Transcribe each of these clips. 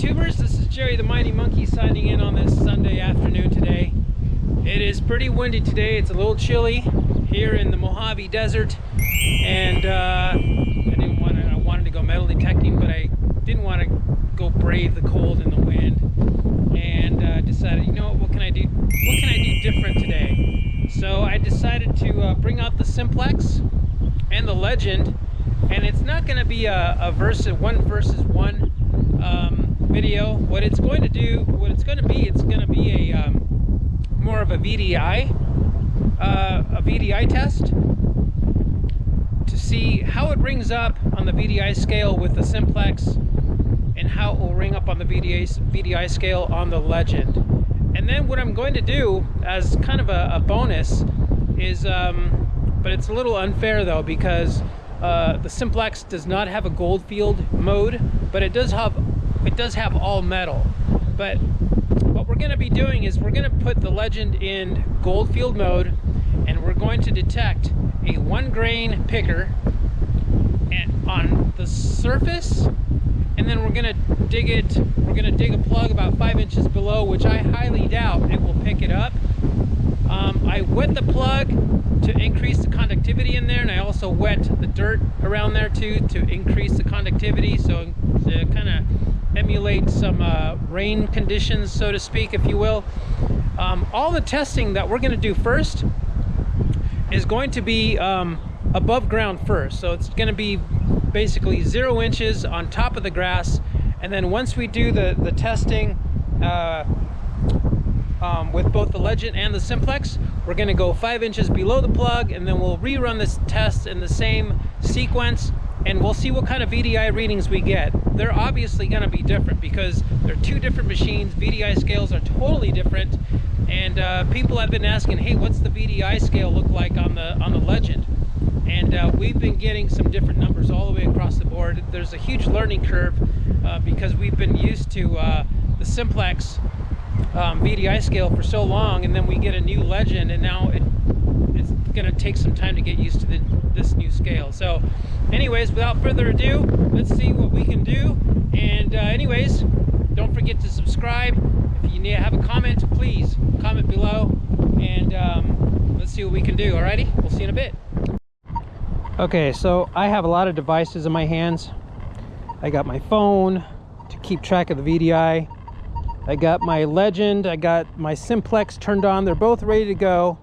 YouTubers, this is Jerry the Mighty Monkey signing in on this Sunday afternoon today. It is pretty windy today. It's a little chilly here in the Mojave Desert, and I wanted to go metal detecting, but I didn't want to go brave the cold and the wind, and decided, you know what can I do? What can I do different today? So I decided to bring out the Simplex and the Legend, and it's not going to be a one versus one video. What it's going to be a more of a VDI test to see how it rings up on the VDI scale with the Simplex and how it will ring up on the VDI scale on the Legend. And then what I'm going to do as kind of a bonus is, but it's a little unfair though, because the Simplex does not have a gold field mode, but it does have all metal. But what we're going to be doing is we're going to put the Legend in gold field mode, and we're going to detect a 1 grain picker on the surface, and then we're going to dig a plug about 5 inches below, which I highly doubt it will pick it up. I wet the plug to increase the conductivity in there, and I also wet the dirt around there too to increase the conductivity, so to kind of emulate some rain conditions, so to speak, if you will. All the testing that we're going to do first is going to be above ground first. So it's going to be basically 0 inches on top of the grass, and then once we do the testing with both the Legend and the Simplex, we're going to go 5 inches below the plug, and then we'll rerun this test in the same sequence, and we'll see what kind of VDI readings we get. They're obviously going to be different because they're two different machines. VDI scales are totally different, and people have been asking, hey, what's the VDI scale look like on the Legend? And we've been getting some different numbers all the way across the board. There's a huge learning curve because we've been used to the Simplex VDI scale for so long, and then we get a new Legend, and now it's going to take some time to get used to this new scale. So anyways, without further ado, let's see what we can do. And anyways, don't forget to subscribe. If you have a comment, please comment below, and let's see what we can do. Alrighty, we'll see you in a bit. Okay, so I have a lot of devices in my hands. I got my phone to keep track of the VDI. I got my Legend, I got my Simplex turned on. They're both ready to go.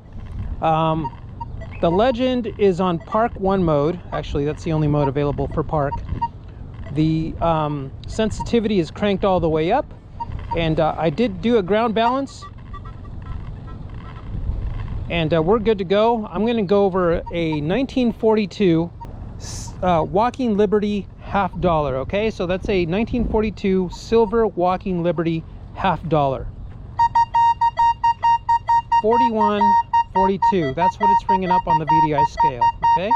The Legend is on Park 1 mode. Actually, that's the only mode available for Park. The sensitivity is cranked all the way up, and I did do a ground balance, and we're good to go. I'm going to go over a 1942 Walking Liberty $50. Okay, so that's a 1942 silver Walking Liberty $50. 41.42. That's what it's ringing up on the VDI scale. Okay,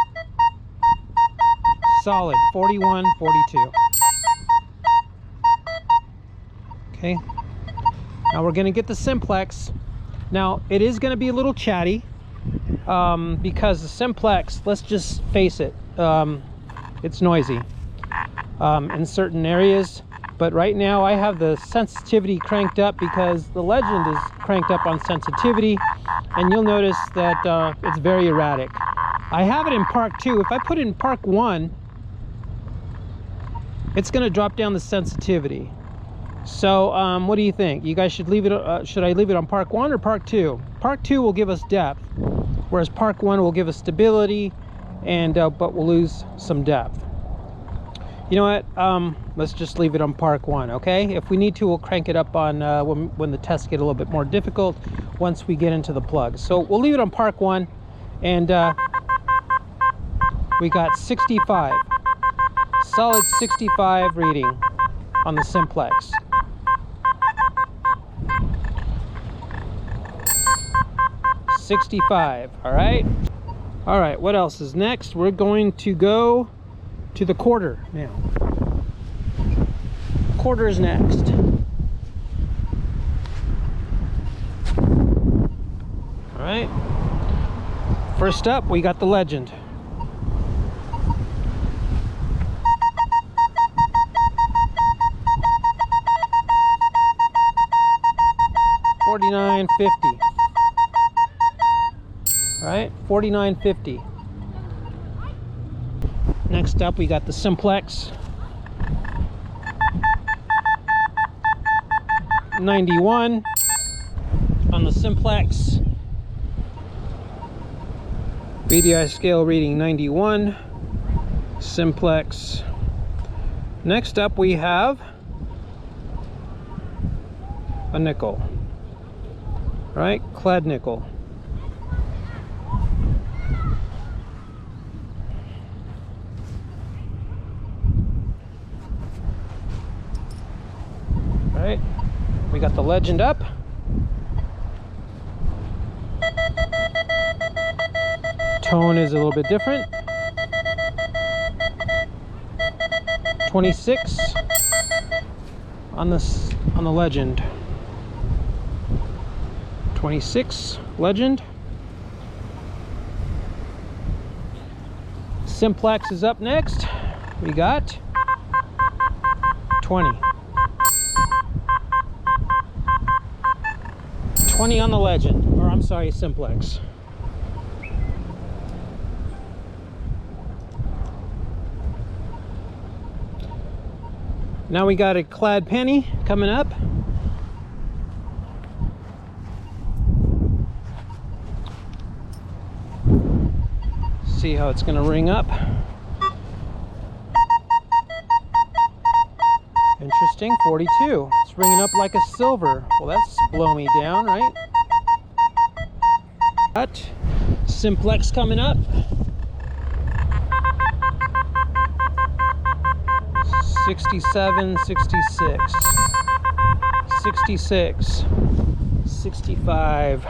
solid 41.42. Okay, now we're going to get the Simplex. Now it is going to be a little chatty because the Simplex, let's just face it, it's noisy in certain areas. But right now I have the sensitivity cranked up because the Legend is cranked up on sensitivity, and you'll notice that it's very erratic. I have it in Park 2. If I put it in Park 1, it's going to drop down the sensitivity. So what do you think? You guys should leave it, should I leave it on Park 1 or Park 2? Park 2 will give us depth, whereas Park 1 will give us stability, and but we'll lose some depth. You know what, let's just leave it on Park 1, okay? If we need to, we'll crank it up on when the tests get a little bit more difficult once we get into the plug. So we'll leave it on Park 1, and we got 65. Solid 65 reading on the Simplex. $65, all right? All right, what else is next? We're going to go to the quarter now. Quarter is next. All right. First up, we got the Legend. 49.50. All right, 49.50. Next up, we got the Simplex. 91 on the Simplex. VDI scale reading 91. Simplex. Next up, we have a nickel. All right, clad nickel. All right, we got the legend up. Tone is a little bit different. 26 on the legend. 26 legend. Simplex is up next. We got 20. 20 on the legend, or I'm sorry, Simplex. Now we got a clad penny coming up. See how it's going to ring up. Interesting, 42. It's ringing up like a silver. Well, that's blow me down, right? Got Simplex coming up. 67, 66, 66, 65,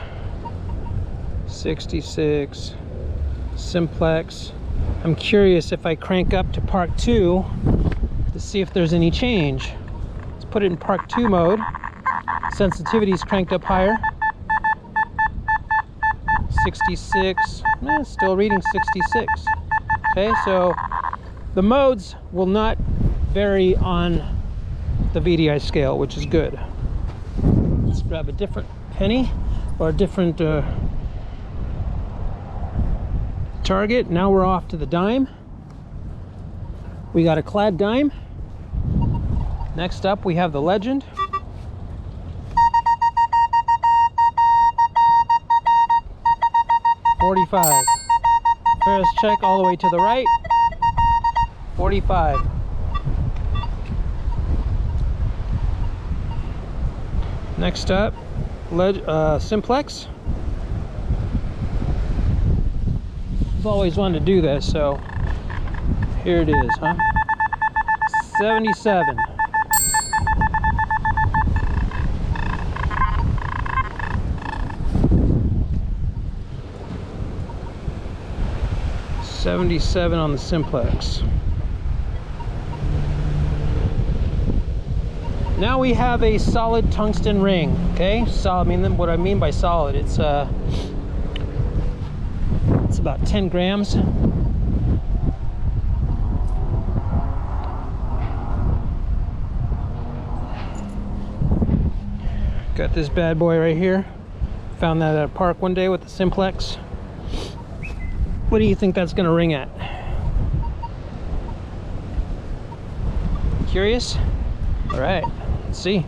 66, Simplex. I'm curious if I crank up to Park 2 to see if there's any change. Let's put it in Park 2 mode. Sensitivity is cranked up higher. 66, still reading 66. Okay, so the modes will not vary on the VDI scale, which is good. Let's grab a different penny or a different target. Now we're off to the dime. We got a clad dime. Next up, we have the legend. $45. Ferris check all the way to the right. 45. Next up, Simplex. I've always wanted to do this, so here it is, huh? 77. $77 on the Simplex. Now we have a solid tungsten ring. Okay, solid. I mean, what I mean by solid, it's about 10 grams. Got this bad boy right here. Found that at a park one day with the Simplex. What do you think that's going to ring at? Curious? All right, let's see.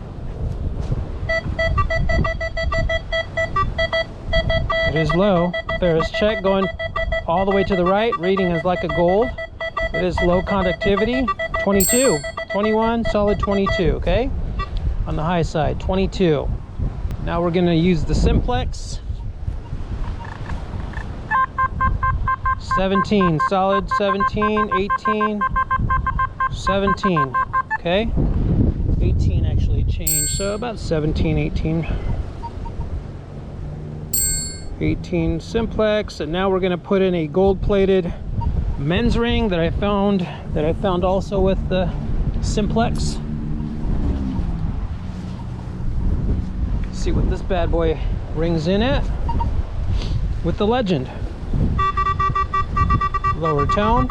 It is low. Ferris check going all the way to the right. Reading is like a gold. It is low conductivity. 22, 21, solid 22. Okay, on the high side, 22. Now we're going to use the Simplex. 17, solid 17, 18, 17. Okay, 18 actually changed, so about 17, 18. 18 Simplex, and now we're going to put in a gold-plated men's ring that I found also with the Simplex. See what this bad boy rings in at with the legend. Lower tone,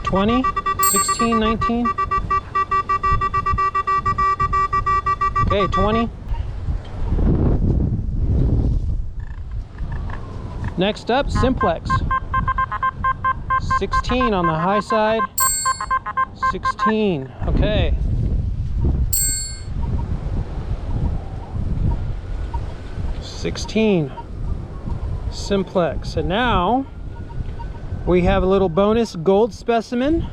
20, 16, 19. Okay, 20. Next up, Simplex. 16 on the high side. 16, okay. Simplex. And now we have a little bonus gold specimen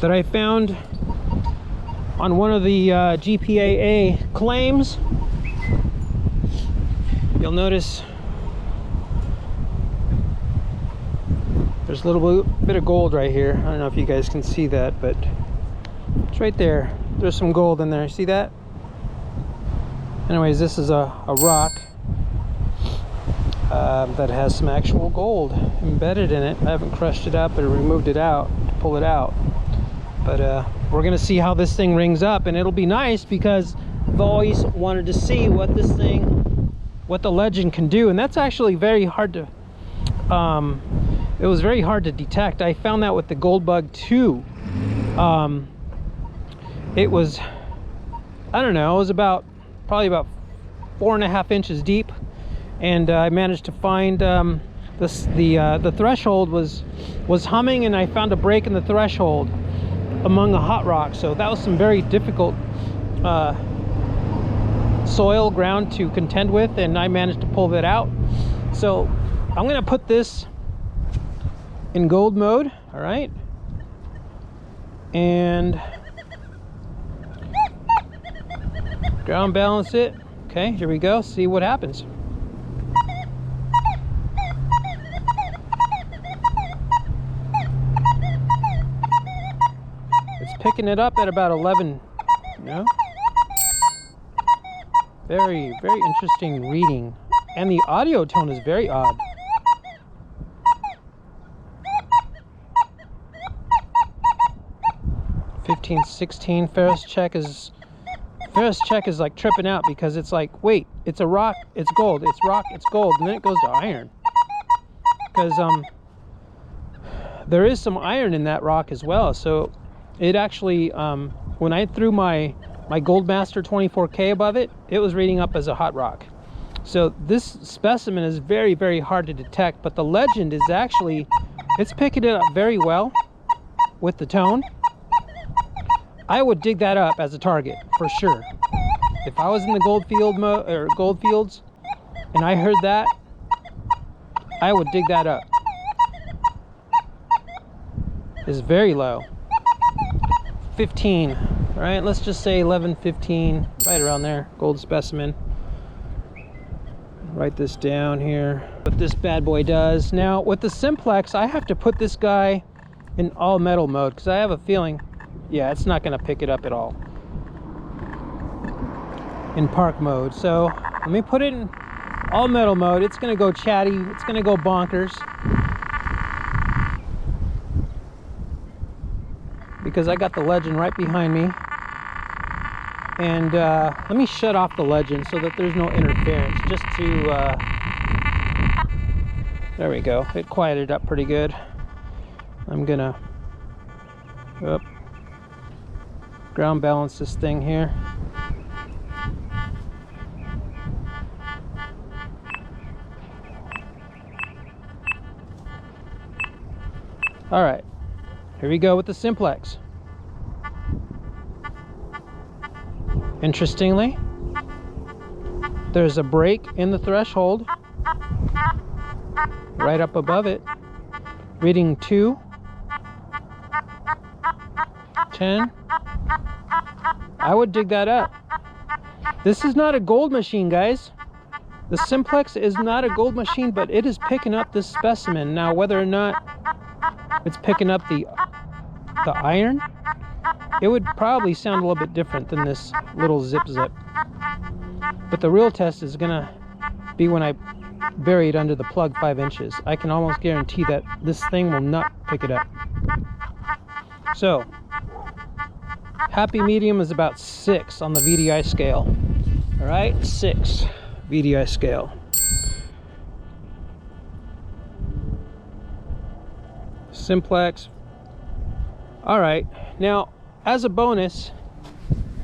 that I found on one of the GPAA claims. You'll notice there's a little bit of gold right here. I don't know if you guys can see that, but it's right there. There's some gold in there. See that? Anyways, this is a rock that has some actual gold embedded in it. I haven't crushed it up or removed it out to pull it out. But we're gonna see how this thing rings up, and it'll be nice because I've always wanted to see what this thing, what the legend can do. And that's actually very hard to, it was very hard to detect. I found that with the gold bug too. It was, I don't know, it was probably about 4.5 inches deep, and I managed to find the threshold was humming, and I found a break in the threshold among the hot rocks. So that was some very difficult soil ground to contend with, and I managed to pull that out. So I'm gonna put this in gold mode, all right, and ground balance it. Okay, here we go. See what happens. It's picking it up at about 11. You know? Very interesting reading, and the audio tone is very odd. $15, $16. Ferris check is like tripping out because it's like, wait, it's a rock, it's gold, it's rock, it's gold, and then it goes to iron. Because there is some iron in that rock as well. So it actually, when I threw my Goldmaster 24K above it, it was reading up as a hot rock. So this specimen is very hard to detect, but the legend is actually, it's picking it up very well with the tone. I would dig that up as a target for sure. If I was in the gold fields and I heard that, I would dig that up. It's very low. 15. All right, let's just say 11, 15, right around there. Gold specimen. Write this down here. What this bad boy does. Now with the Simplex, I have to put this guy in all metal mode because I have a feeling, yeah, it's not going to pick it up at all in park mode. So let me put it in all metal mode. It's going to go chatty. It's going to go bonkers because I got the legend right behind me. And let me shut off the legend so that there's no interference, just to there we go. It quieted up pretty good. I'm gonna ground balance this thing here. All right, here we go with the Simplex. Interestingly, there's a break in the threshold right up above it, reading 2, 10. I would dig that up. This is not a gold machine, guys. The Simplex is not a gold machine, but it is picking up this specimen. Now, whether or not it's picking up the iron, it would probably sound a little bit different than this little zip. But the real test is gonna be when I bury it under the plug 5 inches. I can almost guarantee that this thing will not pick it up. So, happy medium is about 6 on the VDI scale. All right, 6 VDI scale. Simplex. All right, now as a bonus,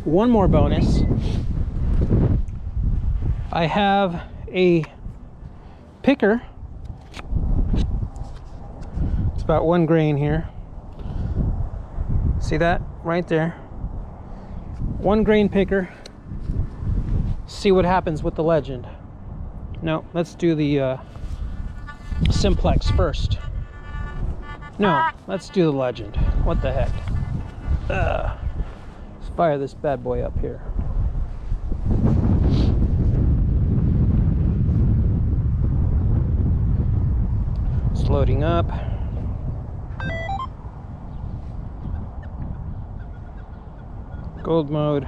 one more bonus, I have a picker It's about 1 grain here. See that right there? 1 grain picker. See what happens with the Legend. No, let's do the Simplex first. No, let's do the Legend. What the heck? Let's fire this bad boy up here. It's loading up. Gold mode.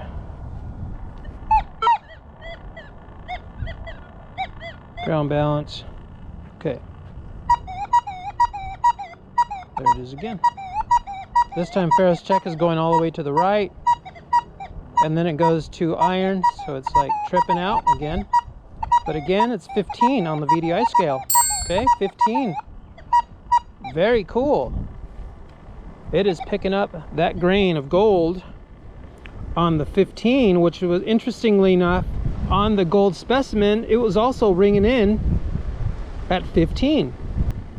Ground balance. Okay. There it is again. This time Ferris check is going all the way to the right. And then it goes to iron, so it's like tripping out again. But again, it's 15 on the VDI scale. Okay, 15. Very cool. It is picking up that grain of gold on the 15, which was, interestingly enough, on the gold specimen, it was also ringing in at 15.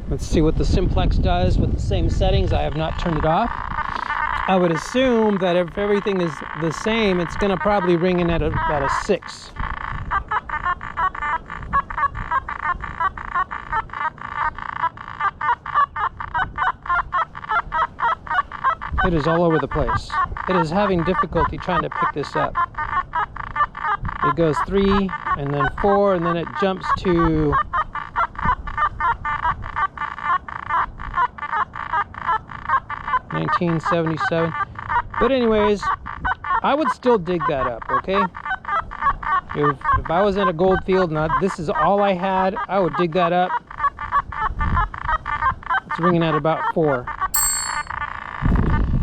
Let's see what the Simplex does with the same settings. I have not turned it off. I would assume that if everything is the same, it's going to probably ring in at about a 6. It is all over the place. It is having difficulty trying to pick this up. It goes 3 and then 4 and then it jumps to 1977. But anyways, I would still dig that up, okay? If I was in a gold field and this is all I had, I would dig that up. It's ringing at about 4.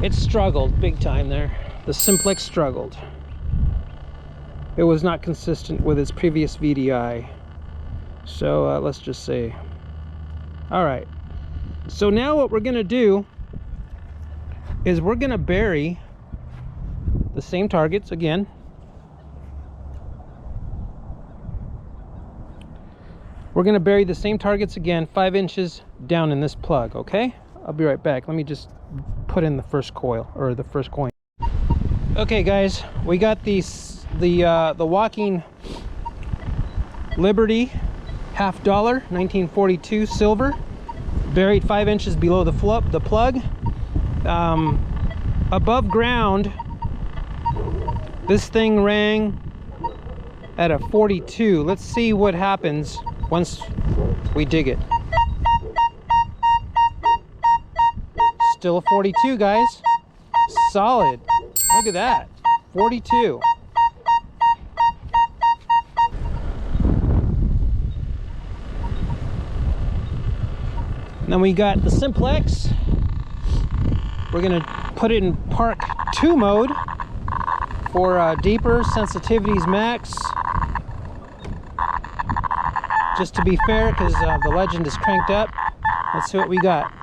It struggled big time there. The Simplex struggled. It was not consistent with its previous VDI. So let's just say. All right. So now what we're going to do is we're going to bury the same targets again. We're going to bury the same targets again 5 inches down in this plug, okay? I'll be right back. Let me just put in the first coil, or the first coin. Okay guys, we got the Walking Liberty $50 1942 silver, buried 5 inches below the plug. Above ground, this thing rang at a 42. Let's see what happens once we dig it. Still a 42, guys. Solid. Look at that. 42. And then we got the Simplex. We're going to put it in Park 2 mode for deeper sensitivities max. Just to be fair, because the Legend is cranked up. Let's see what we got.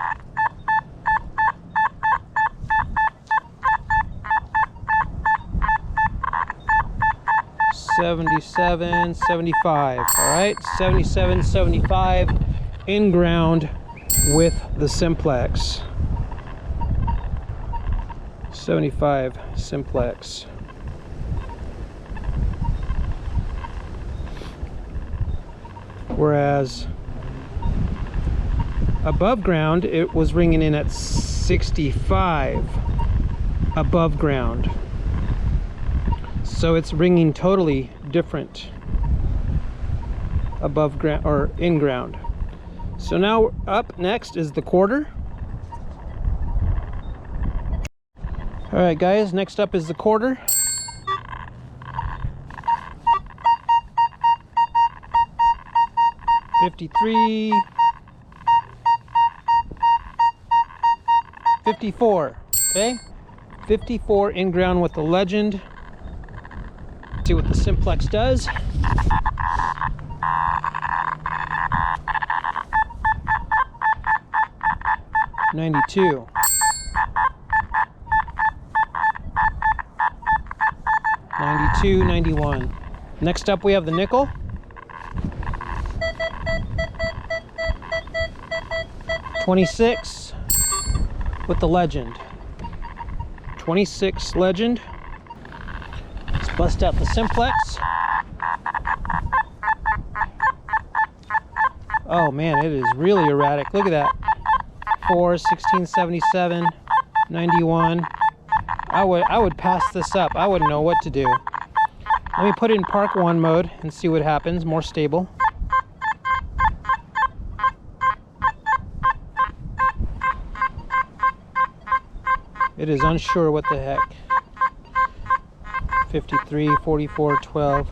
$77, $75. All right, $77, $75 in ground with the Simplex. 75 Simplex. Whereas above ground, it was ringing in at 65 above ground. So it's ringing totally different above ground or in ground. So now up next is the quarter. All right guys, next up is the quarter. $53, $54, okay? $54 in ground with the Legend. See what the Simplex does. $92. $92, $91. Next up we have the nickel. $26, with the legend. 26 legend. Let's bust out the Simplex. Oh man, it is really erratic. Look at that. 4, 1677, 91. I would pass this up. I wouldn't know what to do. Let me put it in Park 1 mode and see what happens. More stable. It is unsure what the heck. 53, 44, 12.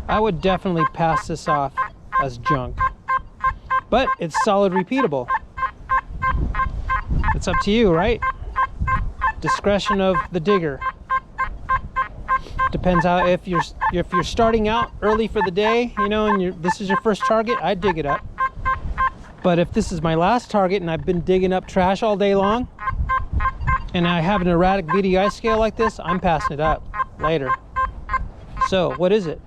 I would definitely pass this off as junk. But it's solid repeatable. It's up to you, right? Discretion of the digger. Depends how, if you're starting out early for the day, you know, and this is your first target, I'd dig it up. But if this is my last target and I've been digging up trash all day long, and I have an erratic VDI scale like this, I'm passing it up later. So, what is it?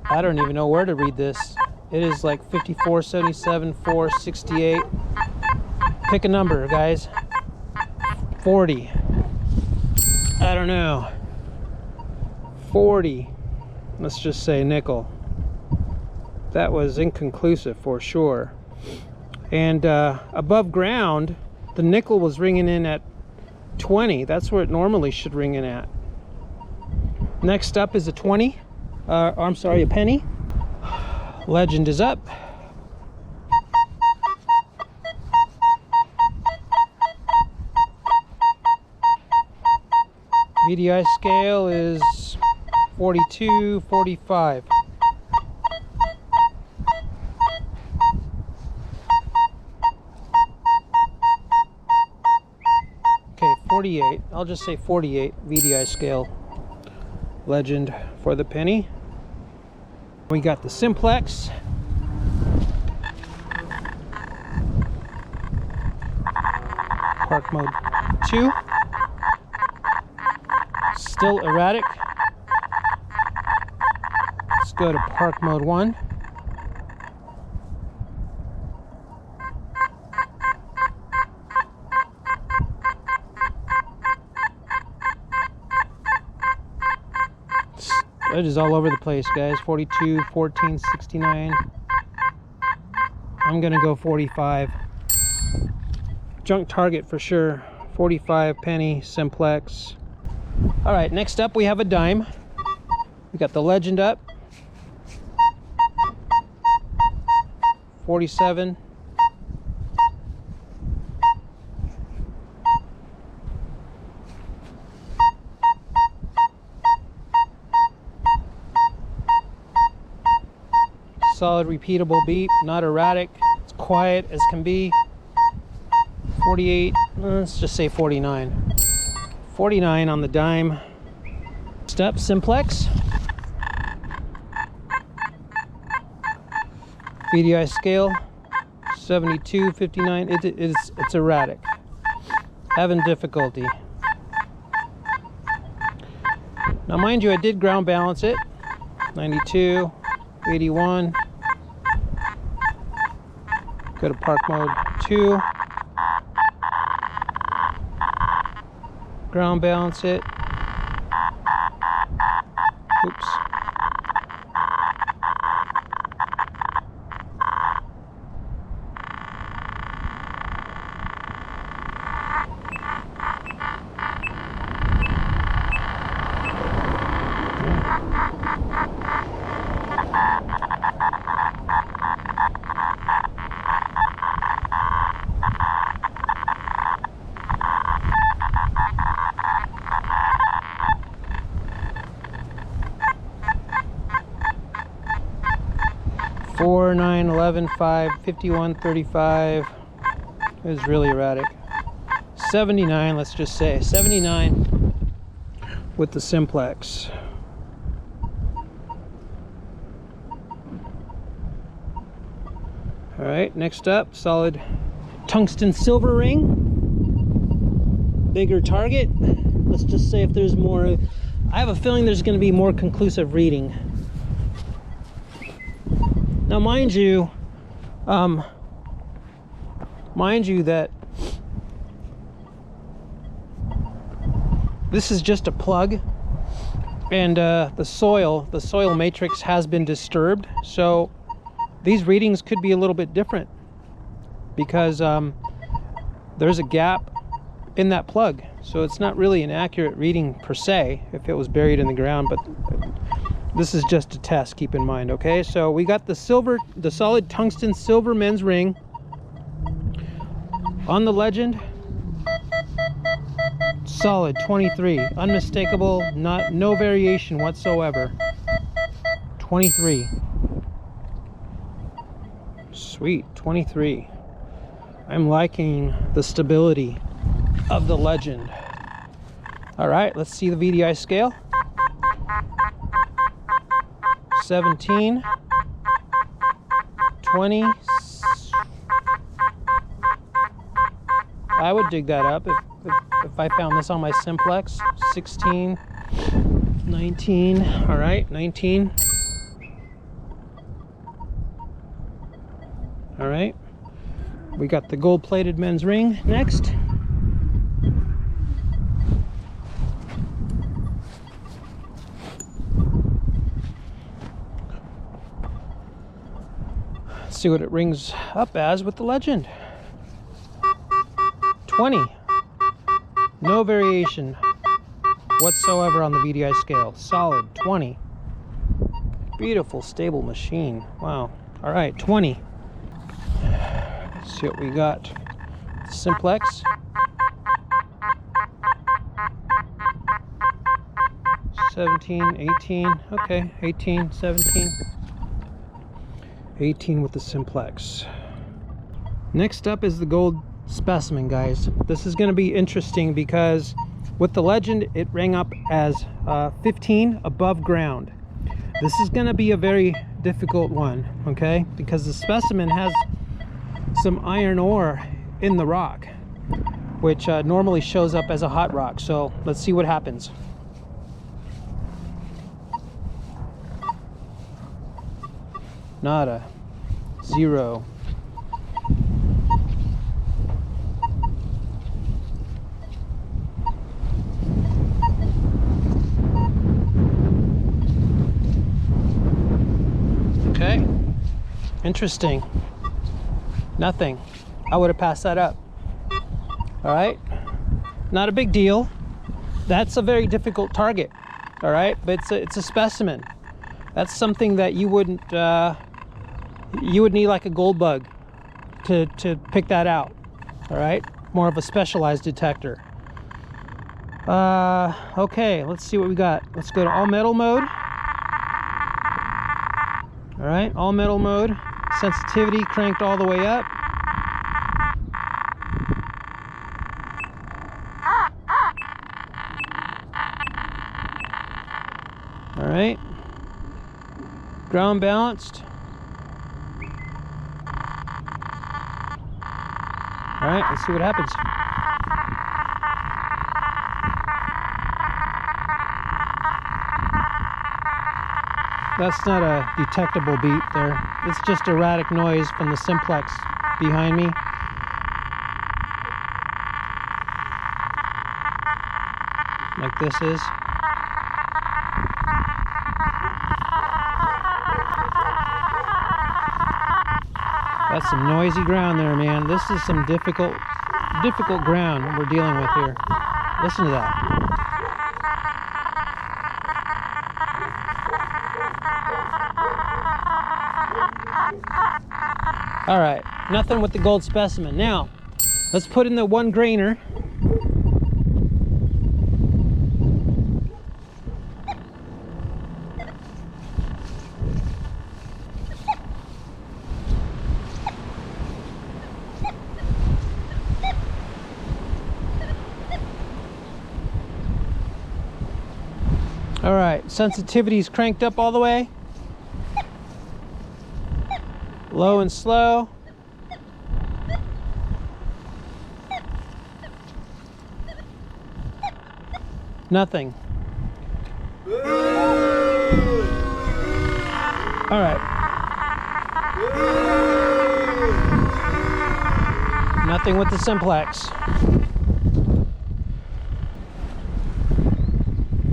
I don't even know where to read this. It is like 54, 77, 4, 68. Pick a number, guys. 40. I don't know. 40. Let's just say nickel. That was inconclusive for sure. And above ground, the nickel was ringing in at 20. That's where it normally should ring in at. Next up is a 20. I'm sorry, a penny. Legend is up. VDI scale is 42, 45. Okay, 48. I'll just say 48 VDI scale. Legend for the penny. We got the Simplex. Park mode 2. Still erratic. Let's go to Park mode 1. It is all over the place, guys. 42, 14, 69. I'm gonna go 45. Junk target for sure. 45 penny Simplex. All right, next up we have a dime. We got the legend up. 47. Solid repeatable beat, not erratic. It's quiet as can be. 48, let's just say 49. 49 on the dime. Next up, Simplex. VDI scale, 72, 59. It's erratic. Having difficulty. Now mind you, I did ground balance it. 92, 81. Go to Park mode 2. Ground balance it. Oops. Four, 9, 11, 5, 51, 35. It was really erratic. 79, let's just say 79 with the Simplex. All right, next up, solid tungsten silver ring. Bigger target. Let's just say if there's more, I have a feeling there's going to be more conclusive reading. Now mind you, mind you that this is just a plug, and the soil matrix has been disturbed, so these readings could be a little bit different because there's a gap in that plug, so it's not really an accurate reading per se if it was buried in the ground, but this is just a test, keep in mind. Okay, so we got the solid tungsten silver men's ring on the legend. Solid 23, unmistakable, no variation whatsoever. 23. Sweet, 23. I'm liking the stability of the legend. All right, let's see the VDI scale. 17, 20. I would dig that up if I found this on my Simplex. 16, 19. All right, 19. All right, we got the gold-plated men's ring next. Let's see what it rings up as with the legend. 20. No variation whatsoever on the VDI scale. Solid 20. Beautiful, stable machine. Wow. All right, 20. Let's see what we got. Simplex. 17, 18. Okay, 18, 17. 18 with the Simplex. Next up is the gold specimen, guys. This is going to be interesting because with the legend it rang up as 15 above ground. This is going to be a very difficult one, okay, because the specimen has some iron ore in the rock, which normally shows up as a hot rock. So let's see what happens. Nada. 0. Okay, interesting. Nothing. I would have passed that up. All right, not a big deal. That's a very difficult target. All right, but it's a specimen. That's something that you wouldn't you would need like a gold bug to pick that out. All right, more of a specialized detector. Okay, let's see what we got. Let's go to all metal mode. All right, all metal mode. Sensitivity cranked all the way up. All right, ground balanced. All right, let's see what happens. That's not a detectable beat there. It's just erratic noise from the Simplex behind me. Like this is. That's some noisy ground there, man. This is some difficult ground we're dealing with here. Listen to that. All right, nothing with the gold specimen. Now, let's put in the 1 grainer. All right, sensitivity's cranked up all the way. Low and slow. Nothing. All right. Nothing with the Simplex.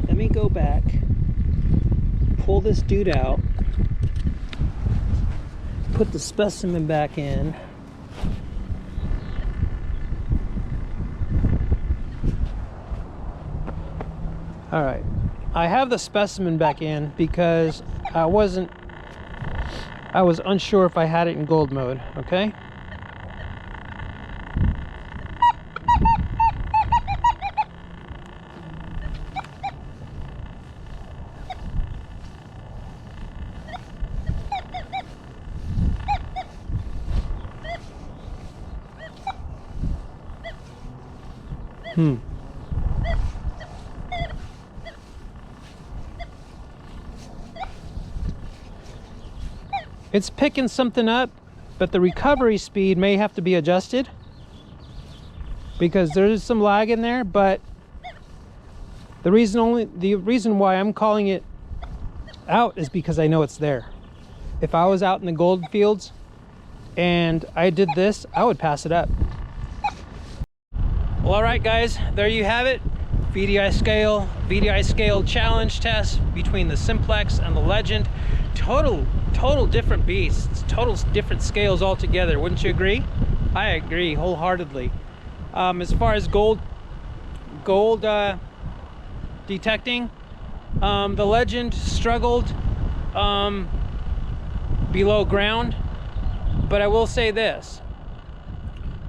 Let me go back, pull this dude out, put the specimen back in. All right, I have the specimen back in because I was unsure if I had it in gold mode, okay? It's picking something up, but the recovery speed may have to be adjusted because there is some lag in there. But the reason why I'm calling it out is because I know it's there. If I was out in the gold fields and I did this, I would pass it up. Well, all right, guys, there you have it. VDI scale challenge test between the Simplex and the Legend. Total different beasts, total different scales altogether. Wouldn't you agree? I agree wholeheartedly. As far as gold detecting, the Legend struggled below ground, but I will say this.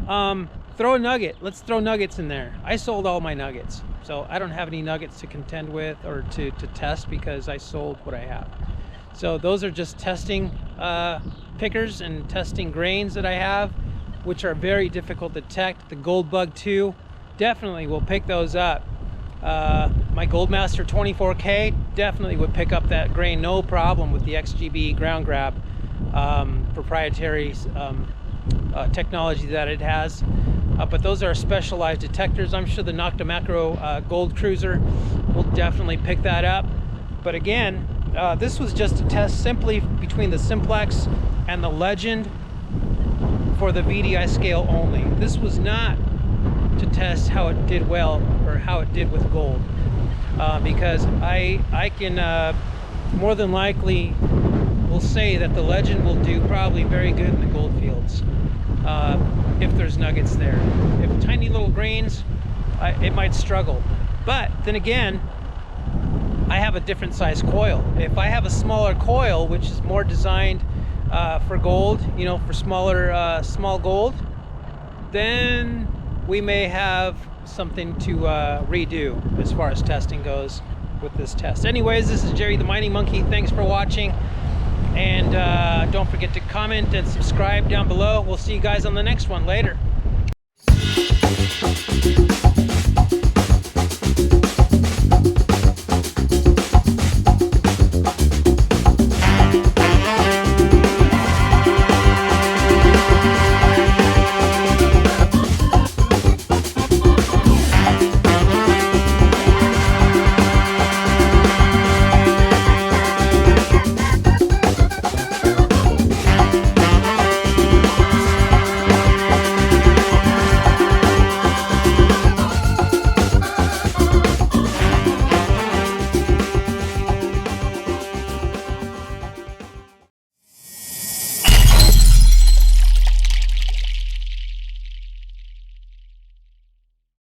Throw a nugget. Let's throw nuggets in there. I sold all my nuggets, so I don't have any nuggets to contend with or to test because I sold what I have. So those are just testing pickers and testing grains that I have, which are very difficult to detect. The Gold Bug 2 definitely will pick those up. My Goldmaster 24K definitely would pick up that grain, no problem, with the XGB ground grab proprietary technology that it has. But those are specialized detectors. I'm sure the Nocta Macro Gold Cruiser will definitely pick that up. But again, this was just a test simply between the Simplex and the Legend for the VDI scale only. This was not to test how it did well or how it did with gold, because I can more than likely will say that the Legend will do probably very good in the gold fields if there's nuggets there. If tiny little grains, it might struggle. But then again, I have a different size coil. If I have a smaller coil, which is more designed for gold, you know, for smaller small gold, then we may have something to redo as far as testing goes with this test. Anyways, this is Jerry the Mining Monkey. Thanks for watching, and don't forget to comment and subscribe down below. We'll see you guys on the next one. Later.